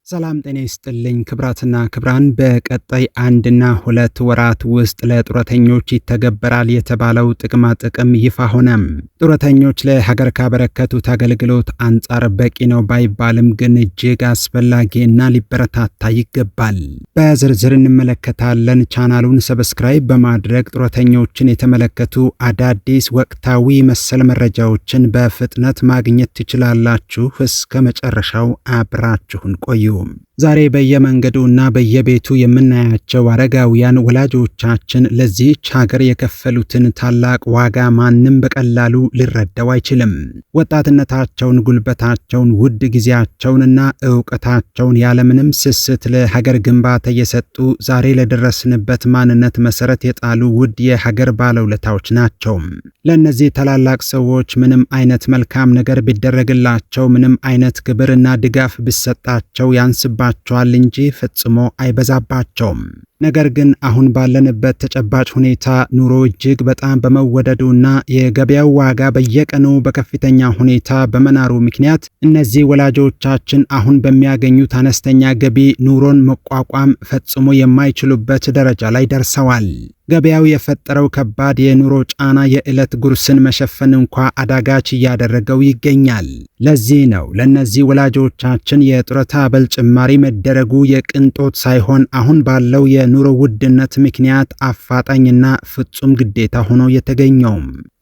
ሰላም ጤና ይስጥልኝ ክብራትና ክብራን። በቀጣይ 1 እና 2 ወራት ውስጥ ለጡረተኞች ይተገበራል የተባለው ጥቅማ ጥቅም ይፋ ሆነ። ጡረተኞች ለሀገር ካበረከቱት አገልግሎት አንጻር በቂ ነው ባይባልም ግን እጅግ አስፈላጊና ሊበረታታ ይገባል። በዝርዝር እንመለከታለን። ቻናሉን ሰብስክራይብ በማድረግ ጡረተኞችን የተመለከቱ አዳዲስ ወቅታዊ መሰል መረጃዎችን በፍጥነት ማግኘት ትችላላችሁ። እስከ መጨረሻው አብራችሁን ቆዩ። ዛሬ በየመንገዱና በየቤቱ የምናያቸው አረጋውያን ወላጆቻችን ለዚህች ሀገር የከፈሉትን ታላቅ ዋጋ ማንም በቀላሉ ሊረዳው አይችልም። ወጣትነታቸውን፣ ጉልበታቸውን፣ ውድ ጊዜያቸውንና ዕውቀታቸውን ያለምንም ስስት ለሀገር ግንባታ እየሰጡ ዛሬ ለደረስንበት ማንነት መሰረት የጣሉ ውድ የሀገር ባለውለታዎች ናቸው። ለእነዚህ ታላላቅ ሰዎች ምንም አይነት መልካም ነገር ቢደረግላቸው፣ ምንም አይነት ክብርና ድጋፍ ቢሰጣቸው ያንስባቸዋል እንጂ ፈጽሞ አይበዛባቸውም። ነገር ግን አሁን ባለንበት ተጨባጭ ሁኔታ ኑሮ እጅግ በጣም በመወደዱና የገበያው ዋጋ በየቀኑ በከፍተኛ ሁኔታ በመናሩ ምክንያት እነዚህ ወላጆቻችን አሁን በሚያገኙት አነስተኛ ገቢ ኑሮን መቋቋም ፈጽሞ የማይችሉበት ደረጃ ላይ ደርሰዋል። ገበያው የፈጠረው ከባድ የኑሮ ጫና የዕለት ጉርስን መሸፈን እንኳ አዳጋች እያደረገው ይገኛል። ለዚህ ነው ለእነዚህ ወላጆቻችን የጡረታ አበል ጭማሪ መደረጉ የቅንጦት ሳይሆን አሁን ባለው የኑሮ ውድነት ምክንያት አፋጣኝና ፍጹም ግዴታ ሆኖ የተገኘው።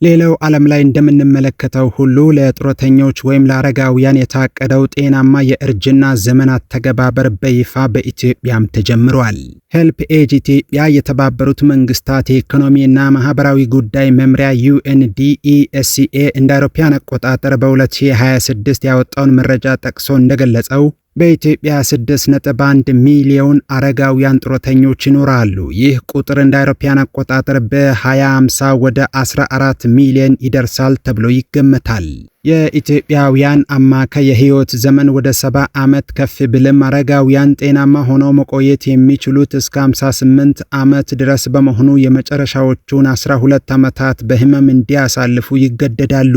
ሌላው ዓለም ላይ እንደምንመለከተው ሁሉ ለጡረተኞች ወይም ለአረጋውያን የታቀደው ጤናማ የእርጅና ዘመን አተገባበር በይፋ በኢትዮጵያም ተጀምሯል። ሄልፕ ኤጅ ኢትዮጵያ የተባበሩት መንግስታት የኢኮኖሚና ማህበራዊ ጉዳይ መምሪያ UNDESCA እንደ አውሮፓውያን አቆጣጠር በ2026 ያወጣውን መረጃ ጠቅሶ እንደገለጸው በኢትዮጵያ 6.1 ሚሊዮን አረጋውያን ጡረተኞች ይኖራሉ። ይህ ቁጥር እንደ አውሮፓውያን አቆጣጠር በ2050 ወደ 14 ሚሊዮን ይደርሳል ተብሎ ይገመታል። የኢትዮጵያውያን አማካይ የህይወት ዘመን ወደ 70 ዓመት ከፍ ብልም አረጋውያን ጤናማ ሆነው መቆየት የሚችሉት እስከ 58 ዓመት ድረስ በመሆኑ የመጨረሻዎቹን 12 ዓመታት በህመም እንዲያሳልፉ ይገደዳሉ።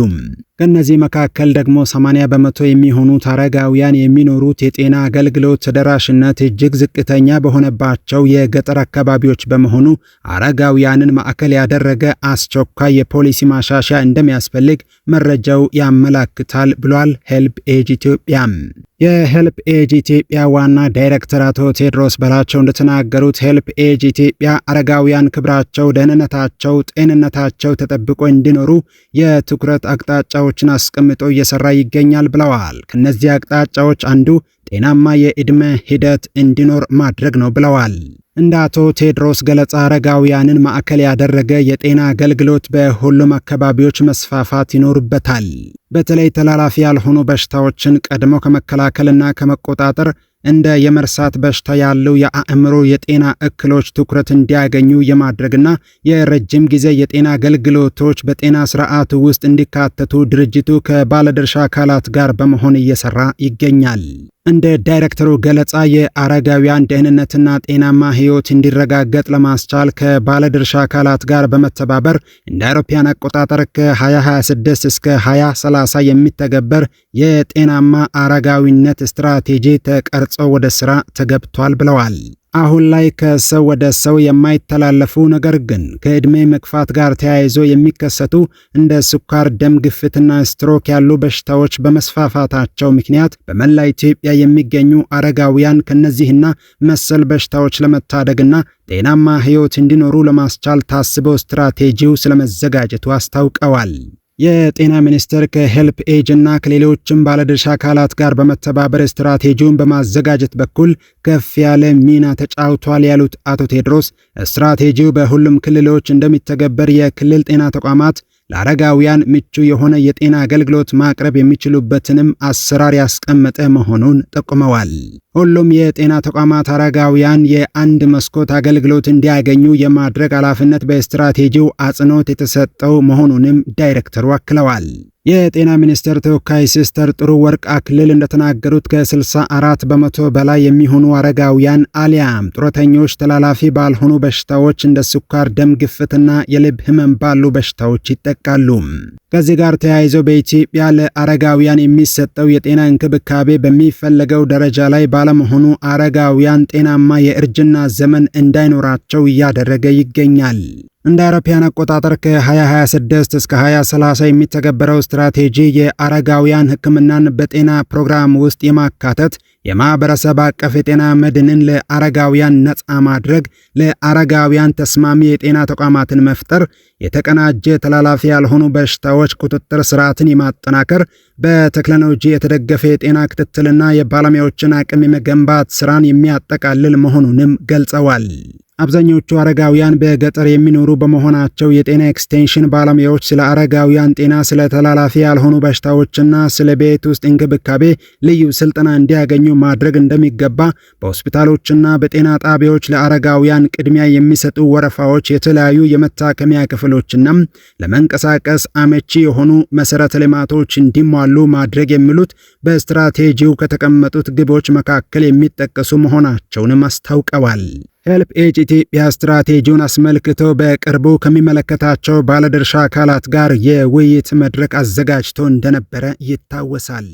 ከነዚህ መካከል ደግሞ 80 በመቶ የሚሆኑት አረጋውያን የሚኖሩት የጤና አገልግሎት ተደራሽነት እጅግ ዝቅተኛ በሆነባቸው የገጠር አካባቢዎች በመሆኑ አረጋውያንን ማዕከል ያደረገ አስቸኳይ የፖሊሲ ማሻሻያ እንደሚያስፈልግ መረጃው ያመላክታል ብሏል ሄልፕ ኤጅ ኢትዮጵያ። የሄልፕ ኤጅ ኢትዮጵያ ዋና ዳይሬክተር አቶ ቴድሮስ በላቸው እንደተናገሩት ሄልፕ ኤጅ ኢትዮጵያ አረጋውያን ክብራቸው፣ ደህንነታቸው፣ ጤንነታቸው ተጠብቆ እንዲኖሩ የትኩረት አቅጣጫዎችን አስቀምጦ እየሰራ ይገኛል ብለዋል። ከነዚህ አቅጣጫዎች አንዱ ጤናማ የዕድሜ ሂደት እንዲኖር ማድረግ ነው ብለዋል። እንደ አቶ ቴድሮስ ገለጻ አረጋውያንን ማዕከል ያደረገ የጤና አገልግሎት በሁሉም አካባቢዎች መስፋፋት ይኖርበታል። በተለይ ተላላፊ ያልሆኑ በሽታዎችን ቀድሞ ከመከላከልና ከመቆጣጠር እንደ የመርሳት በሽታ ያሉ የአእምሮ የጤና እክሎች ትኩረት እንዲያገኙ የማድረግና የረጅም ጊዜ የጤና አገልግሎቶች በጤና ስርዓቱ ውስጥ እንዲካተቱ ድርጅቱ ከባለድርሻ አካላት ጋር በመሆን እየሰራ ይገኛል። እንደ ዳይሬክተሩ ገለጻ የአረጋውያን ደህንነትና ጤናማ ህይወት እንዲረጋገጥ ለማስቻል ከባለድርሻ አካላት ጋር በመተባበር እንደ አውሮፓውያን አቆጣጠር ከ2026 እስከ 2030 የሚተገበር የጤናማ አረጋዊነት ስትራቴጂ ተቀርጾ ወደ ስራ ተገብቷል ብለዋል። አሁን ላይ ከሰው ወደ ሰው የማይተላለፉ ነገር ግን ከዕድሜ መግፋት ጋር ተያይዞ የሚከሰቱ እንደ ስኳር፣ ደም ግፊትና ስትሮክ ያሉ በሽታዎች በመስፋፋታቸው ምክንያት በመላ ኢትዮጵያ የሚገኙ አረጋውያን ከነዚህና መሰል በሽታዎች ለመታደግና ጤናማ ህይወት እንዲኖሩ ለማስቻል ታስበው ስትራቴጂው ስለመዘጋጀቱ አስታውቀዋል። የጤና ሚኒስቴር ከሄልፕ ኤጅ እና ከሌሎችም ባለድርሻ አካላት ጋር በመተባበር ስትራቴጂውን በማዘጋጀት በኩል ከፍ ያለ ሚና ተጫውቷል ያሉት አቶ ቴድሮስ ስትራቴጂው በሁሉም ክልሎች እንደሚተገበር የክልል ጤና ተቋማት ለአረጋውያን ምቹ የሆነ የጤና አገልግሎት ማቅረብ የሚችሉበትንም አሰራር ያስቀመጠ መሆኑን ጠቁመዋል። ሁሉም የጤና ተቋማት አረጋውያን የአንድ መስኮት አገልግሎት እንዲያገኙ የማድረግ ኃላፊነት በስትራቴጂው አጽንኦት የተሰጠው መሆኑንም ዳይሬክተሩ አክለዋል። የጤና ሚኒስቴር ተወካይ ሲስተር ጥሩ ወርቅ አክሊል እንደተናገሩት ከ64 በመቶ በላይ የሚሆኑ አረጋውያን አሊያም ጡረተኞች ተላላፊ ባልሆኑ በሽታዎች እንደ ስኳር፣ ደም ግፊትና የልብ ህመም ባሉ በሽታዎች ይጠቃሉ። ከዚህ ጋር ተያይዞ በኢትዮጵያ ለአረጋውያን የሚሰጠው የጤና እንክብካቤ በሚፈለገው ደረጃ ላይ ባለመሆኑ አረጋውያን ጤናማ የእርጅና ዘመን እንዳይኖራቸው እያደረገ ይገኛል። እንደ አውሮፓውያን አቆጣጠር ከ2026 እስከ 2030 የሚተገበረው ስትራቴጂ የአረጋውያን ሕክምናን በጤና ፕሮግራም ውስጥ የማካተት የማህበረሰብ አቀፍ የጤና መድንን ለአረጋውያን ነፃ ማድረግ፣ ለአረጋውያን ተስማሚ የጤና ተቋማትን መፍጠር፣ የተቀናጀ ተላላፊ ያልሆኑ በሽታዎች ቁጥጥር ስርዓትን የማጠናከር፣ በቴክኖሎጂ የተደገፈ የጤና ክትትልና የባለሙያዎችን አቅም የመገንባት ስራን የሚያጠቃልል መሆኑንም ገልጸዋል። አብዛኞቹ አረጋውያን በገጠር የሚኖሩ በመሆናቸው የጤና ኤክስቴንሽን ባለሙያዎች ስለ አረጋውያን ጤና፣ ስለ ተላላፊ ያልሆኑ በሽታዎችና ስለ ቤት ውስጥ እንክብካቤ ልዩ ስልጠና እንዲያገኙ ማድረግ እንደሚገባ፣ በሆስፒታሎችና በጤና ጣቢያዎች ለአረጋውያን ቅድሚያ የሚሰጡ ወረፋዎች፣ የተለያዩ የመታከሚያ ክፍሎችና ለመንቀሳቀስ አመቺ የሆኑ መሰረተ ልማቶች እንዲሟሉ ማድረግ የሚሉት በስትራቴጂው ከተቀመጡት ግቦች መካከል የሚጠቀሱ መሆናቸውንም አስታውቀዋል። ሄልፕ ኤጅ ኢትዮጵያ ስትራቴጂውን አስመልክቶ በቅርቡ ከሚመለከታቸው ባለድርሻ አካላት ጋር የውይይት መድረክ አዘጋጅቶ እንደነበረ ይታወሳል።